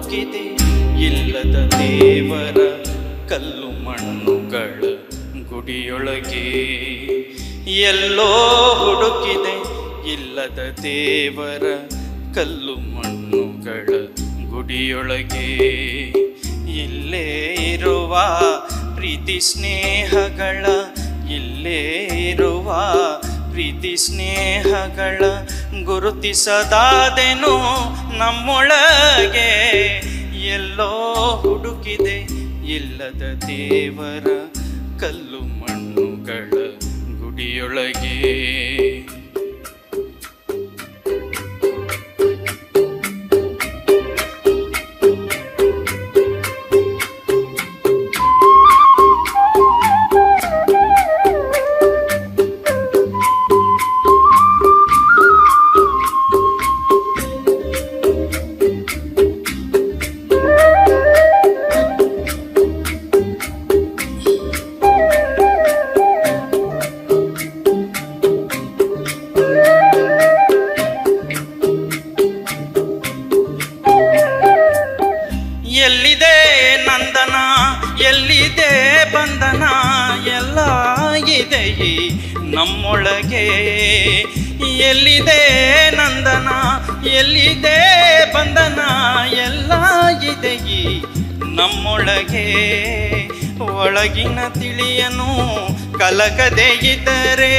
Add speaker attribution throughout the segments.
Speaker 1: ಹುಡುಕಿದೆ ಇಲ್ಲದ ದೇವರ ಕಲ್ಲು ಮಣ್ಣುಗಳ ಗುಡಿಯೊಳಗೆ. ಎಲ್ಲೋ ಹುಡುಕಿದೆ ಇಲ್ಲದ ದೇವರ ಕಲ್ಲು ಮಣ್ಣುಗಳ ಗುಡಿಯೊಳಗೆ. ಇಲ್ಲೇ ಇರುವ ಪ್ರೀತಿ ಸ್ನೇಹಗಳ, ಇಲ್ಲೇ ಇರುವ ಪ್ರೀತಿ ಸ್ನೇಹಗಳ ಗುರುತಿಸದಾದೆನು ನಮ್ಮೊಳಗೆ. ಎಲ್ಲೋ ಹುಡುಕಿದೆ ಇಲ್ಲದ ದೇವರ ಕಲ್ಲು ಮಣ್ಣುಗಳ ಗುಡಿಯೊಳಗೆ. ಎಲ್ಲಿದೆ ನಂದನ, ಎಲ್ಲಿದೆ ಬಂಧನ, ಎಲ್ಲ ಇದೆ ಈ ನಮ್ಮೊಳಗೆ. ಎಲ್ಲಿದೆ ನಂದನ, ಎಲ್ಲಿದೆ ಬಂಧನ, ಎಲ್ಲ ಇದೆ ಈ ನಮ್ಮೊಳಗೆ. ಒಳಗಿನ ತಿಳಿಯನು ಕಲಕದೆ ಇದ್ದರೆ,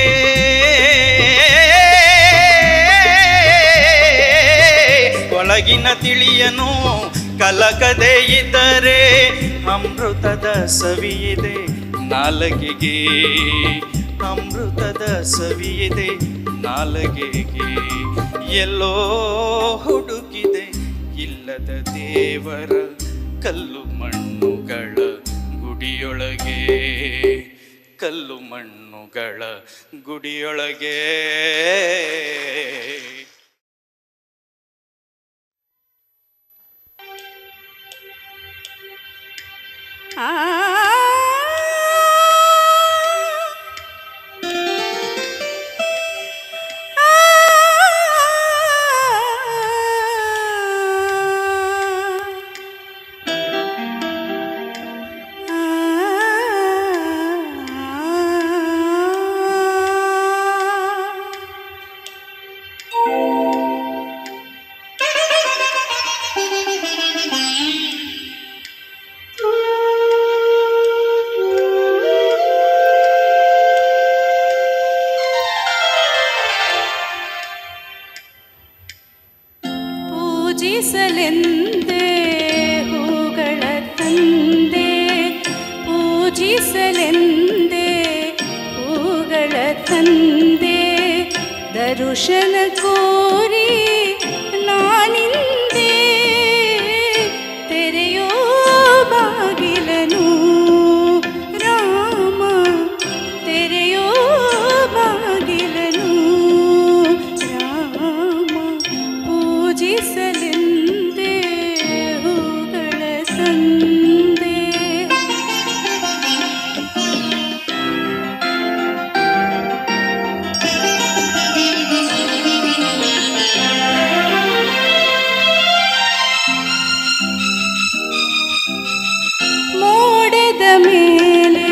Speaker 1: ಒಳಗಿನ ತಿಳಿಯನು ಕಲಕದೆ ಇದ್ದರೆ ಅಮೃತದ ಸವಿಯಿದೆ ನಾಲಗೆಗೆ. ಅಮೃತದ ಸವಿಯಿದೆ ನಾಲಗೆಗೆ. ಎಲ್ಲೋ ಹುಡುಕಿದೆ ಇಲ್ಲದ ದೇವರ ಕಲ್ಲು ಮಣ್ಣುಗಳ ಗುಡಿಯೊಳಗೆ. ಕಲ್ಲು ಮಣ್ಣುಗಳ ಗುಡಿಯೊಳಗೆ.
Speaker 2: ಪೂಜಿಸಲೆಂದೇ ಹೂಗಳ ತಂದೆ, ಪೂಜಿಸಲೆಂದೇ ಹೂಗಳ ತಂದೆ, ದರುಶನ ಕೋರಿ ನಾನಿಂದೆ. ತೆರೆಯೋ ಬಾಗಿಲನು ರಾಮ, ತೆರೆಯೋ ಬಾಗಿಲನು ರಾಮ. ಪೂಜಿಸಲೆಂದೇ ಹೂಗಳ ತಂದೆ. ಮೋಡದ ಮೇಲೆ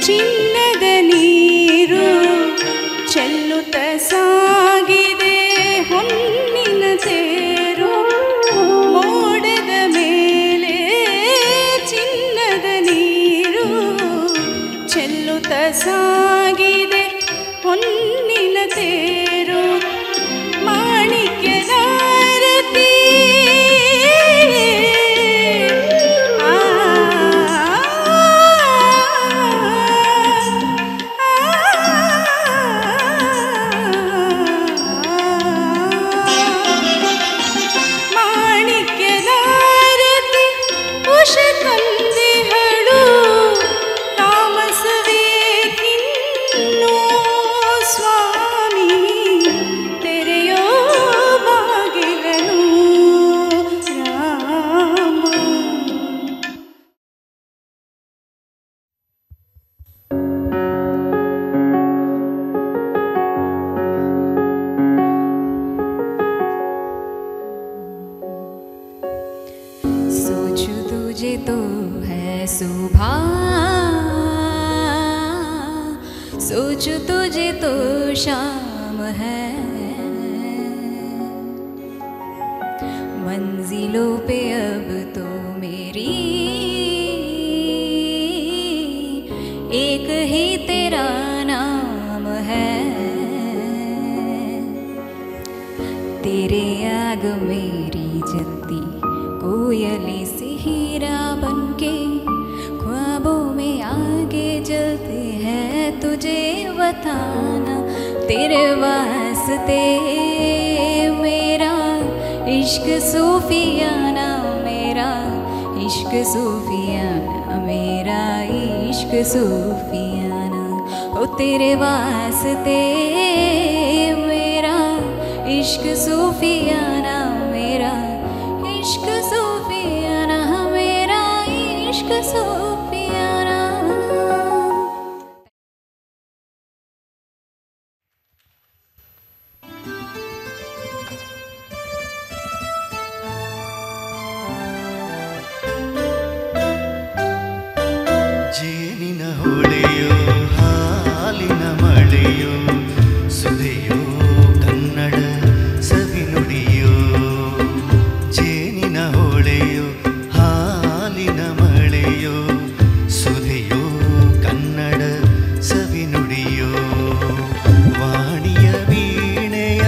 Speaker 2: ಚಿನ್ನದ ನೀರು ಚೆಲ್ಲುತ್ತ ಸಾಗಿದೆ ಹೊನ್ನಿನ ತೇರು.
Speaker 3: तुझे तो है सुबह, सोचो तुझे तो शाम है। मंजिलों पे अब तो मेरी एक ही तेरा नाम है। तेरे आग मेरी जलती कोयले से हीरा बनके ख्वाबों में आगे जलते हैं। तुझे बताना तेरे वास्ते मेरा इश्क सूफियाना, मेरा इश्क सूफियाना, मेरा इश्क सूफियाना। ओ तेरे वास्ते मेरा इश्क सूफियाना, मेरा इश्क सूफियाना, मेरा इश्क सूफियाना।
Speaker 1: ಜೇನಿನ ಹೊಳೆಯೋ ಹಾಲಿನ ಮಳೆಯೋ ಸುಧೆಯೋ ಕನ್ನಡ ಸವಿನುಡಿಯೋ. ಜೇನಿನ ಹೊಳೆಯೋ ಹಾಲಿನ ಮಳೆಯೋ ಸುಧೆಯೋ ಕನ್ನಡ ಸವಿನುಡಿಯೋ. ವಾಣಿಯ ವೀಣೆಯ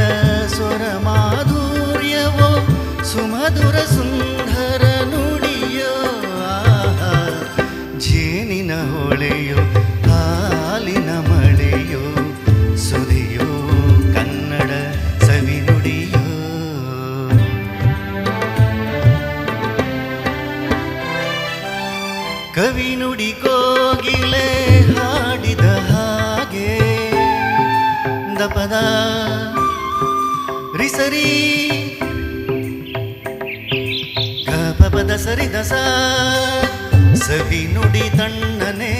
Speaker 1: ಸ್ವರ ಮಾಧುರ್ಯವೋ ಸುಮಧುರ ಸುಂದರ ನುಡಿಯೋ. ಜೇನಿನ ಹೊಳೆಯೋ ಹಾಲಿನ ಮಳೆಯೋ ಸುಧೆಯೋ ಕನ್ನಡ ಸವಿನುಡಿಯೋ. ಕವಿನುಡಿ ಕೋಗಿಲೆ ಹಾಡಿದ ಹಾಗೆ ದಪದ ರಿಸರಿ ಗಪದ ಸರಿದ ಸ ಸವಿನುಡಿ ತಣ್ಣನೆ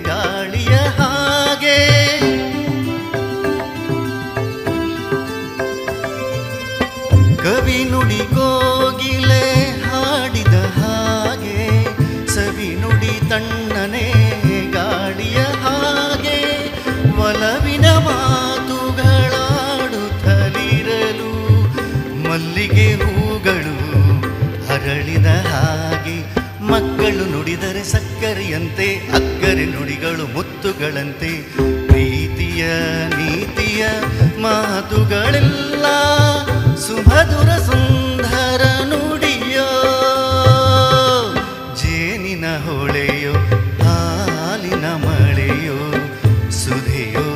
Speaker 1: ಗಾಳಿಯ ಹಾಗೆ. ಕವಿನುಡಿ ಕೋಗಿಲೆ ಹಾಡಿದ ಹಾಗೆ ಸವಿನುಡಿ ತಣ್ಣನೆ ಗಾಳಿಯ ಹಾಗೆ. ಒಲವಿನ ಮಾತುಗಳಾಡುತ್ತಲಿರಲು ಮಲ್ಲಿಗೆ ಹೂಗಳು ಹರಳಿದ ಹಾಗೆ. ಮಕ್ಕಳು ನುಡಿದರೆ ಸಕ್ಕರೆಯಂತೆ, ಅಕ್ಕರೆ ನುಡಿಗಳು ಮುತ್ತುಗಳಂತೆ. ಪ್ರೀತಿಯ ನೀತಿಯ ಮಾತುಗಳೆಲ್ಲ ಸುಮಧುರ ಸುಂದರ ನುಡಿಯೋ. ಜೇನಿನ ಹೊಳೆಯೋ ಹಾಲಿನ ಮಳೆಯೋ ಸುಧೆಯೋ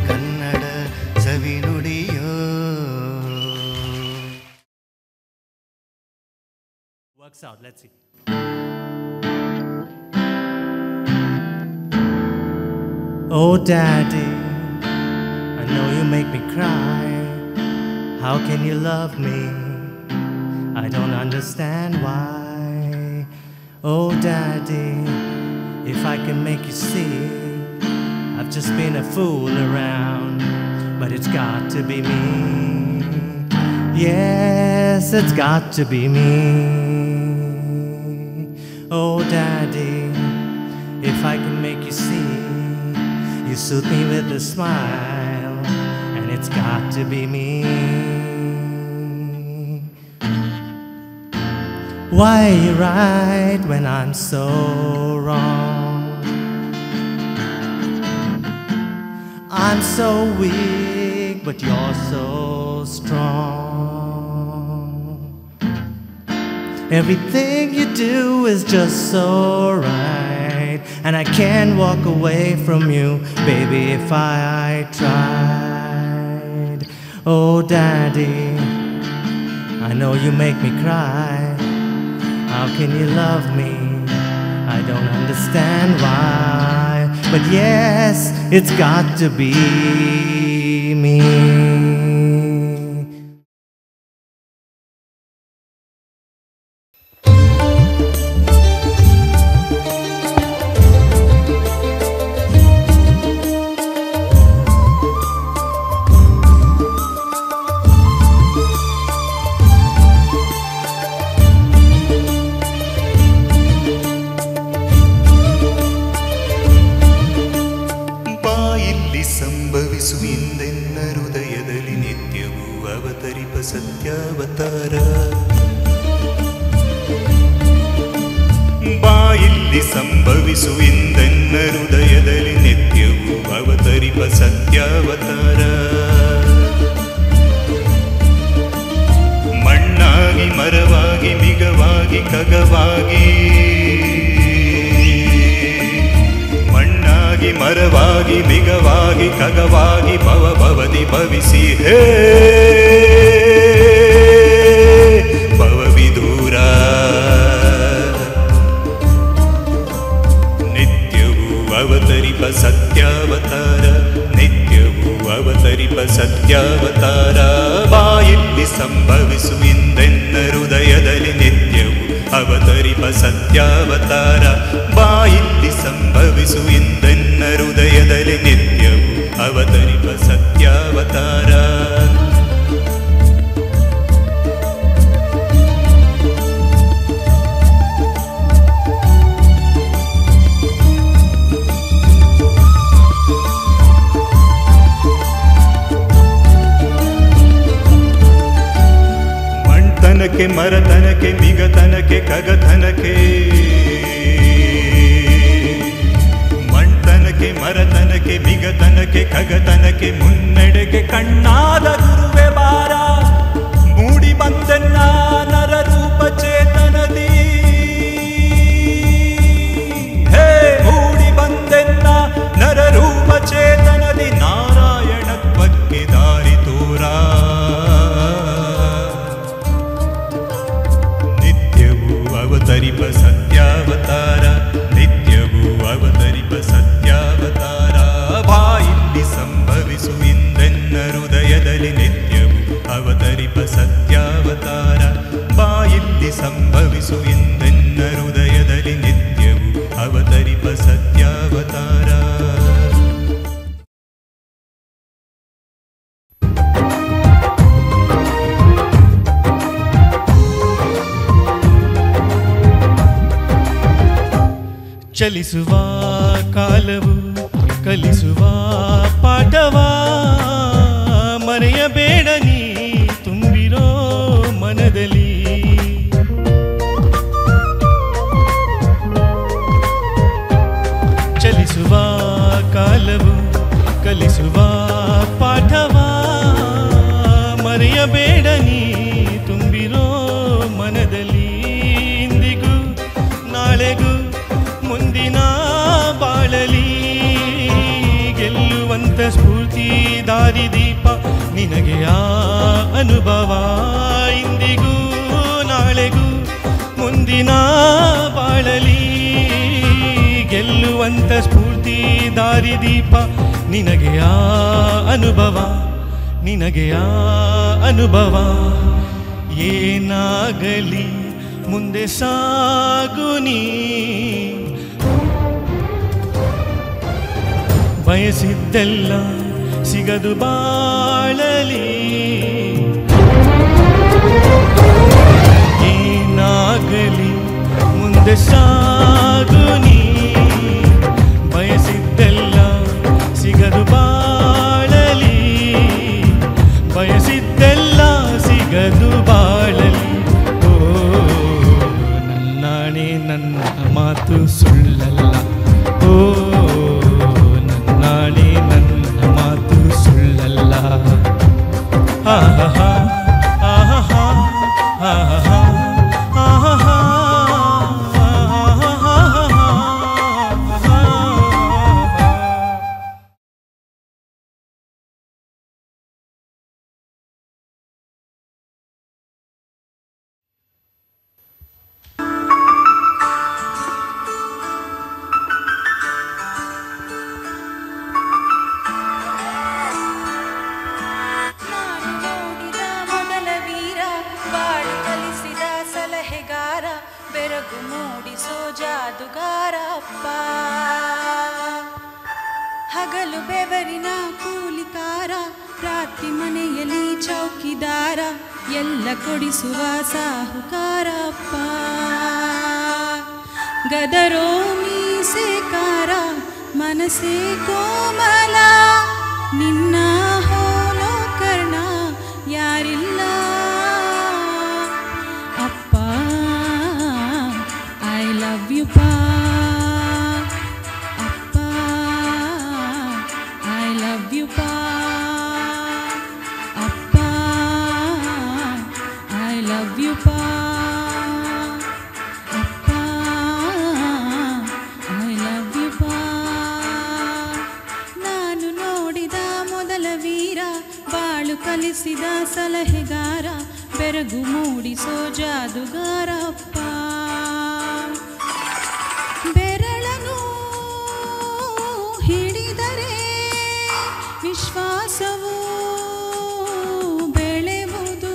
Speaker 1: Kannada ಸವಿನುಡಿಯೋ.
Speaker 4: Works out, let's see. Oh daddy, I know you make me cry. How can you love me? I don't understand why. Oh daddy, if I can make you see, I've just been a fool around, but it's got to be me. Yes, it's got to be me. Oh daddy, if I can make you see, you soothe me with a smile, and it's got to be me. Why are you right when I'm so wrong? I'm so weak, but you're so strong. Everything you do is just so right, and I can't walk away from you, baby, if I tried. Oh daddy, I know you make me cry. How can you love me? I don't understand why, but yes, it's got to be me.
Speaker 1: ಸತ್ಯಾವತಾರ. ಬಾಯಿಲ್ಲಿ ಸಂಭವಿಸು ಇಂದೆನ್ನ ಹೃದಯದಲ್ಲಿ ನಿತ್ಯವೂ ಅವತರಿಪ ಸತ್ಯಾವತಾರ. ಮಣ್ಣಾಗಿ ಮರವಾಗಿ ಮಿಗವಾಗಿ ಖಗವಾಗಿ, ಮಣ್ಣಾಗಿ ಮರವಾಗಿ ಮಿಗವಾಗಿ ಖಗವಾಗಿ ಭವ ಭವದಿ ಭವಿಸಿ ಹೇ ಭವವಿದೂರ. ನಿತ್ಯವೂ ಅವತರಿಪ ಸತ್ಯಾವತಾರ, ನಿತ್ಯವೂ ಅವತರಿಪ ಸತ್ಯಾವತಾರ. ಬಾಯಲ್ಲಿ ಸಂಭವಿಸು ಇಂದೆನ್ನ ಹೃದಯದಲ್ಲಿ ನಿತ್ಯವೂ ಅವತರಿಪ ಸತ್ಯಾವತಾರ. ಬಾಯಲ್ಲಿ ಸಂಭವಿಸು ಇಂದೆನ್ನ ಹೃದಯದಲ್ಲಿ ನಿತ್ಯವೂ ಅವತರಿಪ ಸತ್ಯಾವತಾರ. ಮಣ್ತನಕ್ಕೆ ಮರತನಕ್ಕೆ ಮಿಗತನಕ್ಕೆ ಖಗತನಕ್ಕೆ, ಮಣ್ತನಕ್ಕೆ ಮರತನಕ್ಕೆ ಮಿಗತನಕ್ಕೆ ಖಗತನಕ್ಕೆ ಮುನ್ನಡೆಗೆ ಕಣ್ಣಾದ ಗುರುವೆ ಬಾರ. ಮೂಡಿ ಬಂದೆನ್ನ ನರರೂಪ ಚೇತನದಿ, ಹೇ ಮೂಡಿ ಬಂದೆನ್ನ ನರರೂಪ ಚೇತನದಿ. ನಾರಾಯಣತ್ವಕ್ಕೆ ದಾರಿ ತೋರ. ಅವತರಿಪ ಸತ್ಯಾವತಾರ, ನಿತ್ಯವೂ ಅವತರಿಪ ಸತ್ಯಾವತಾರ. ಬಾಯಿಲ್ಲಿ ಸಂಭವಿಸು ಇಂದೆನ್ನ ಹೃದಯದಲ್ಲಿ ನಿತ್ಯವೂ ಅವತರಿಪ ಸತ್ಯಾವತಾರ. ಬಾಯಿಲ್ಲಿ ಸಂಭವಿಸು ಇಂದೆನ್ನ ಹೃದಯದಲ್ಲಿ ನಿತ್ಯವೂ ಅವತರಿಪ ಸತ್ಯಾವತಾರ.
Speaker 4: ಚಲಿಸುವ ಕಾಲವು ಕಲಿಸುವ ಪಾಠವ ಮರೆಯಬೇಡ ನೀ ತುಂಬಿರೋ ಮನದಲ್ಲಿ. ಚಲಿಸುವ ಕಾಲವು ಕಲಿಸುವ ಪಾಠವ ಮರೆಯಬೇಡ ನೀ ತುಂಬಿರೋ ಮನದಲ್ಲಿ. ಇಂದಿಗೂ ನಾಳೆಗೂ ಮುಂದಿನ ಬಾಳಲಿ ಗೆಲ್ಲುವಂತ ಸ್ಫೂರ್ತಿ ದಾರಿದೀಪ ನಿನಗೆ ಆ ಅನುಭವ. ಇಂದಿಗೂ ನಾಳೆಗೂ ಮುಂದಿನ ಬಾಳಲಿ ಗೆಲ್ಲುವಂತ ಸ್ಫೂರ್ತಿ ದಾರಿದೀಪ ನಿನಗೆ ಆ ಅನುಭವ, ನಿನಗೆ ಆ ಅನುಭವ. ಏನಾಗಲಿ ಮುಂದೆ ಸಾಗು ನೀ, ಬಯಸಿದ್ದೆಲ್ಲ ಸಿಗದು ಬಾಳಲಿ. ಏನಾಗಲಿ ಮುಂದೆ ಸಾಗು ನೀ, ಬಯಸಿದ್ದೆಲ್ಲ ಸಿಗದು ಬಾಳಲಿ. ಬಯಸಿದ್ದೆಲ್ಲ ಸಿಗದು ಬಾಳಲಿ. ಓ ನನ್ನಾಣೆ ನನ್ನ ಮಾತು ಸುಳ್ಳಲ್ಲ. ಓ ನನ್ನಾಣೆ ನನ್ನ ಮಾತು ಸುಳ್ಳಲ್ಲ. ಆಹಾ ಆಹಾ ಆಹಾ ಆಹಾ.
Speaker 2: ಬೆರಗು ಮೂಡಿಸೋ ಜಾದುಗಾರಪ್ಪ, ಹಗಲು ಬೆವರಿನ ಕೂಲಿಕಾರ, ರಾತ್ರಿ ಮನೆಯಲ್ಲಿ ಚೌಕಿದಾರ, ಎಲ್ಲ ಕೊಡಿಸುವ ಸಾಹುಕಾರಪ್ಪ. ಗದರೋ ಮೀಸೆಕಾರ, ಮನಸೇ ಕೋಮಲ, ನಿನ್ನ ಹೋಲೋ ಕರ್ಣ ಯಾರಿಲ್ಲ. love you pa appa I love you pa ನಾನು ನೋಡಿದ ಮೊದಲ ವೀರ ಬಾಳು ಕಲಿಸಿದ ಸಲಹೆಗಾರ ಬೆರಗು ಮೂಡಿಸೋ ಜಾದುಗಾರ ಅಪ್ಪ ಬೆರಳನು ಹಿಡಿದರೆ ವಿಶ್ವಾಸವು ಬೆಳೆವುದು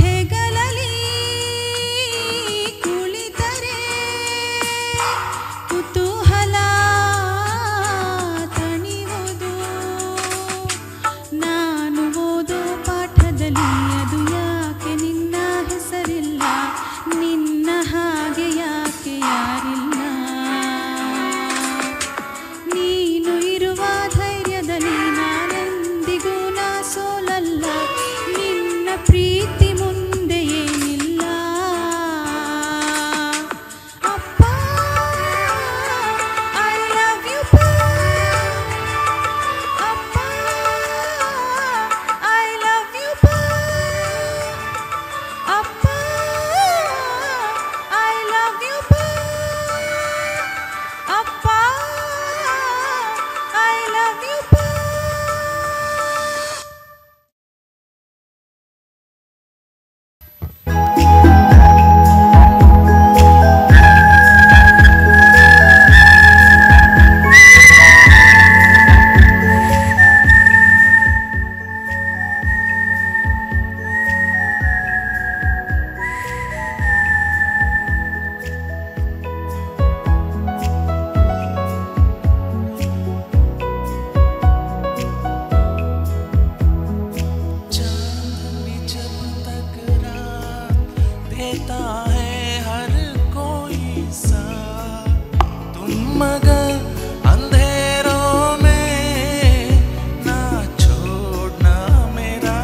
Speaker 2: ಹೆಗಲಲ್ಲಿ ಕುಳಿತರೆ ಕುತೂಹಲ ತಣಿವುದು ನಾನು ಓದೋ ಪಾಠದಲ್ಲಿ ಅದು ಯಾಕೆ ನಿನ್ನ ಹೆಸರಿಲ್ಲ ನಿನ್ನ ಹಾಗೆ ಯಾಕೆ ಯಾರಿಲ್ಲ ನೀನು ಇರುವ ಧೈರ್ಯದಲ್ಲಿ ನಾನೆಂದಿಗೂ ನಾ ಸೋಲಲ್ಲ ನಿನ್ನ ಪ್ರೀತಿ ಮುಂದೆ ಏನಿಲ್ಲ ಅಪ್ಪ I love you pa ಅಪ್ಪ I love you pa ಅಪ್ಪ I love you pa ಅಪ್ಪ I love you pa
Speaker 5: चांदनी जब तक रात देता है हर कोई सा तुम मगर अंधेरों में ना छोड़ना मेरा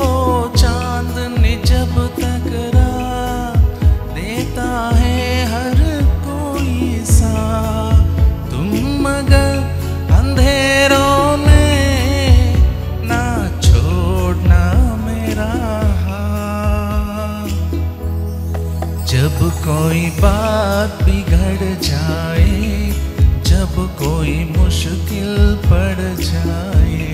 Speaker 5: ओ चांदनी जब तक रात देता है हर कोई सा तुम मगर अंधेरों में ना छोड़ना मेरा हाथ जब कोई बात बिगड़ जाए जब कोई मुश्किल पड़ जाए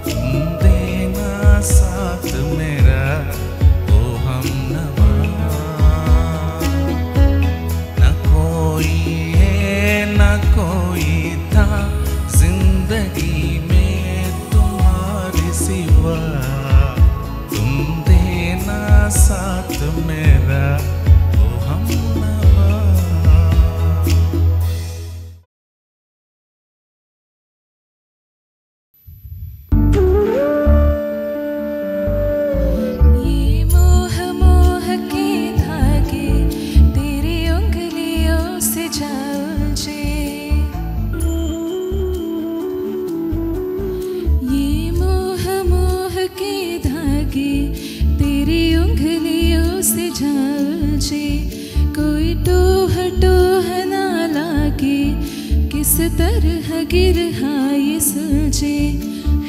Speaker 5: तुम देना साथ मेरा ओ हमनवा न कोई है न कोई था जिंदगी में तुम्हारे सिवा तुम देना साथ मेरा ओ हमनवा
Speaker 3: ये मोह मोह के धागे तेरी उंगलियों से जा उलझे ये मोह मोह के धागे तेरी उंगलियों से जा उलझे कोई टोह टोह ना लागे किस तरह गिरहा ये सुलझे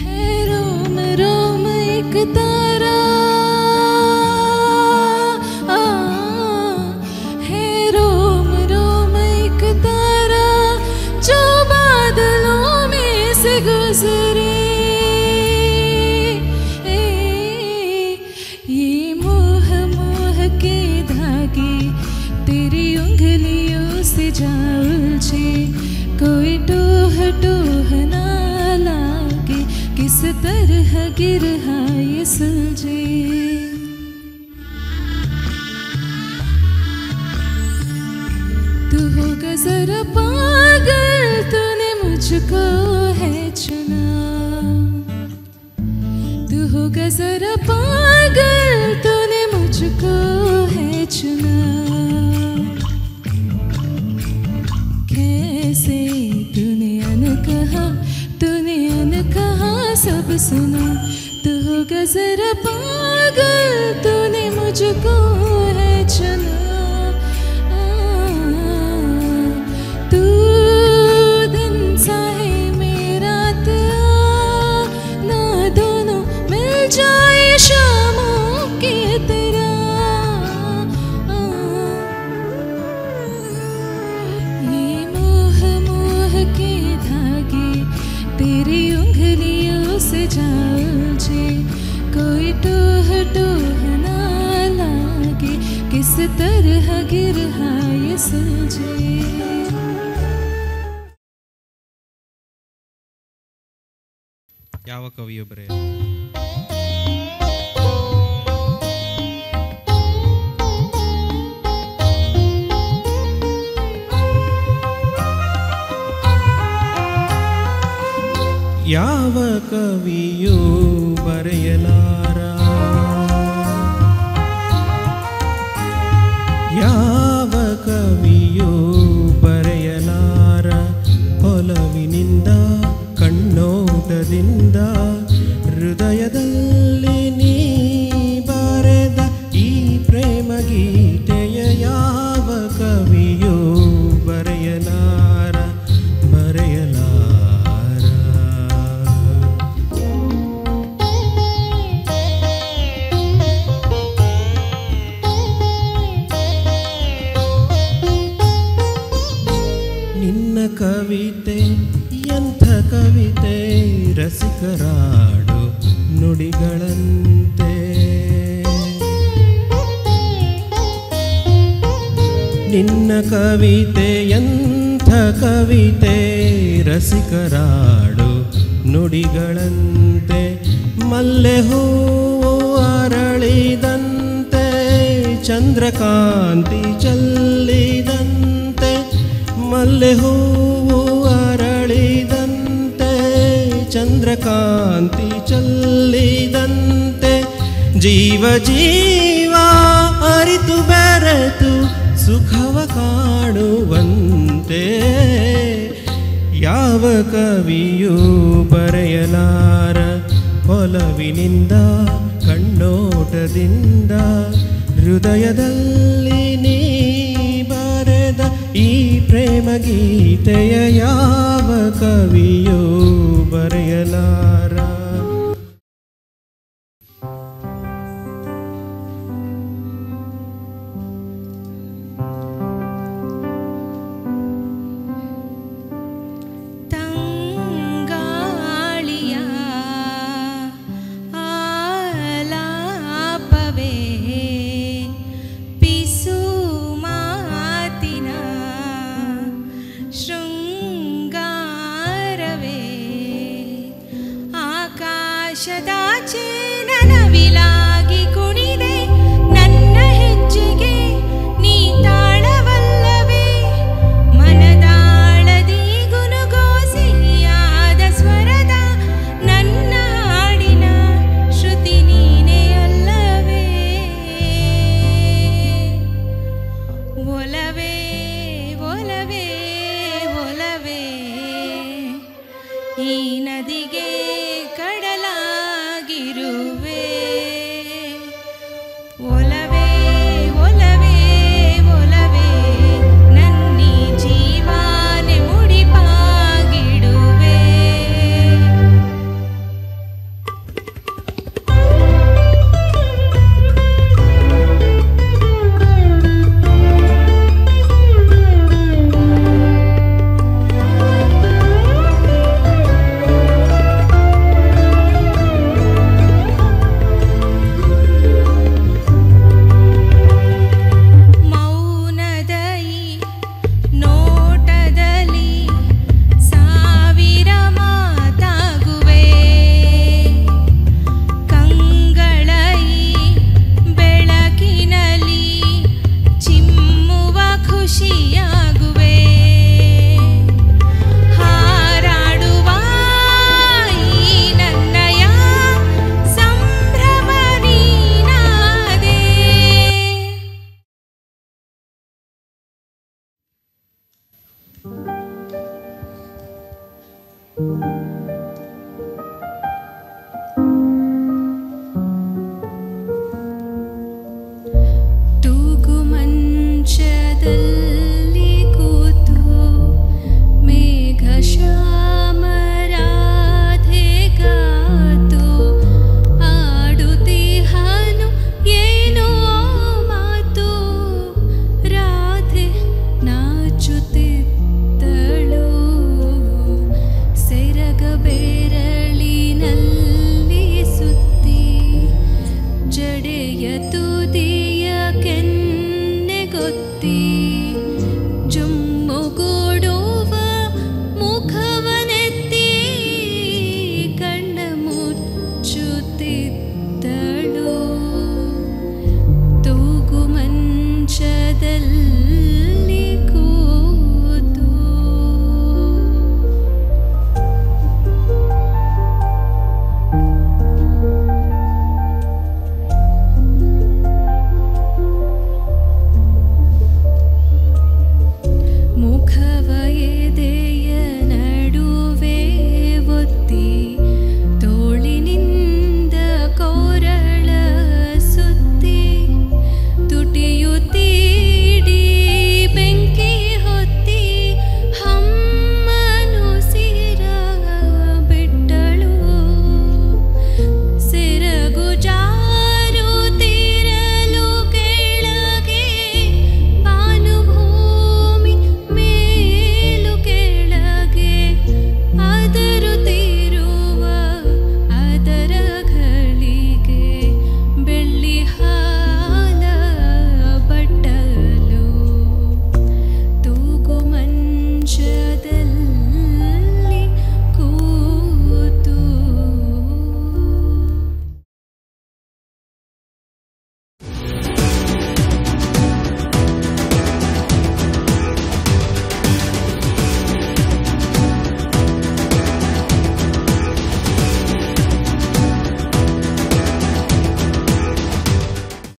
Speaker 3: है रोम रोम एक तारा है रोम रोम एक तारा जो बादलों में से गुजरे ये मोह मोह के धागे तेरी उंगलियों से जा उलझे कोई टोह टोह ना लागे किस तरह गिरहा ये सुलझे तू होगा जरा पागल तूने मुझको है चुना तू होगा जरा पागल तूने मुझको है चुना कैसे तूने अनकहा सब सुना तू होगा जरा पागल तूने मुझको है चुना तू दिन सा है तरह गिर रहा ये सुलझे।
Speaker 5: ಯಾವ ಕವಿಯೊಬ್ಬರೇ ಯಾವ ಕವಿಯೂ ಬರೆಯಲಾರ ಯಾವ ಕವಿಯೂ ಬರೆಯಲಾರ ಒಲವಿನಿಂದ ಕಣ್ಣೋಟದಿಂದ ಹೃದಯದಲ್ಲಿ ನೀ ಬರೆದ ಈ ಪ್ರೇಮ ಗೀತೆಯ ಯಾವ ಕವಿಯೂ ಬರೆಯಲಾರ ಬರೆಯಲಾರ. ನಿನ್ನ ಕವಿತೆ ಎಂಥ ಕವಿತೆ ರಸಿಕರಾಡು ನುಡಿಗಳಂತೆ ನಿನ್ನ ಕವಿತೆ ಎಂಥ ಕವಿತೆ ರಸಿಕರಾಡು ನುಡಿಗಳಂತೆ ಮಲ್ಲೆ ಹೂವು ಅರಳಿದಂತೆ ಚಂದ್ರಕಾಂತಿ ಚೆಲ್ಲಿದಂತೆ ಮಲ್ಲೆ ಹೂವು ಅರಳಿದಂತೆ ಚಂದ್ರಕಾಂತಿ ಚೆಲ್ಲಿದಂತೆ ಜೀವ ಜೀವ ಅರಿತು ಬೆರೆತು ಸುಖವ ಕಾಣುವಂತೆ ಯಾವ ಕವಿಯೂ ಬರೆಯಲಾರ ಒಲವಿನಿಂದ ಕಣ್ಣೋಟದಿಂದ ಹೃದಯದಲ್ಲಿ ನೀ ಬರೆದ ಈ ಪ್ರೇಮ ಗೀತೆಯ ಯಾವ ಕವಿಯೂ ಬರೆಯಲಾರ.
Speaker 3: ತಂಗಾಳಿಯ ಆಲಾಪವೇ ಪಿಸು ಮಾತಿನ ಶೃಂಗಾರವೇ ಆಕಾಶದಾಚೆ ನನವಿಲಾಗಿ ಕುಣಿದೆ ನನ್ನ ಹೆಜ್ಜೆಗೆ ನೀ ತಾಳವಲ್ಲವೇ ಮನದಾಳದಿ ಗುನುಗೋ ಸಿಹಿಯಾದ ಸ್ವರದ ನನ್ನ ಹಾಡಿನ ಶ್ರುತಿ ನೀನೇ ಅಲ್ಲವೇ ಒಲವೇ ಒಲವೇ ಒಲವೇ ಈ ನದಿಗೆ ಕಡಲಾಗಿರುವೆ ಒಲವೇ ಒಲವೇ ಒಲವೇ ನನ್ನಿ ಜೀವಾನೆ ಮುಡಿಪಾಗಿಡುವೆ. ಮೌನದೈ ನೋಟದಲ್ಲಿ ಸಾವಿರ ಮಾತಾಗುವೆ ಕಂಗಳೈ ಬೆಳಕಿನಲ್ಲಿ ಚಿಮ್ಮುವ ಖುಷಿಯಾಗುವೆ ಹಾರಾಡುವ ಈ ನನ್ನಯ ಸಂಭ್ರಮ ನೀನಾದೆ.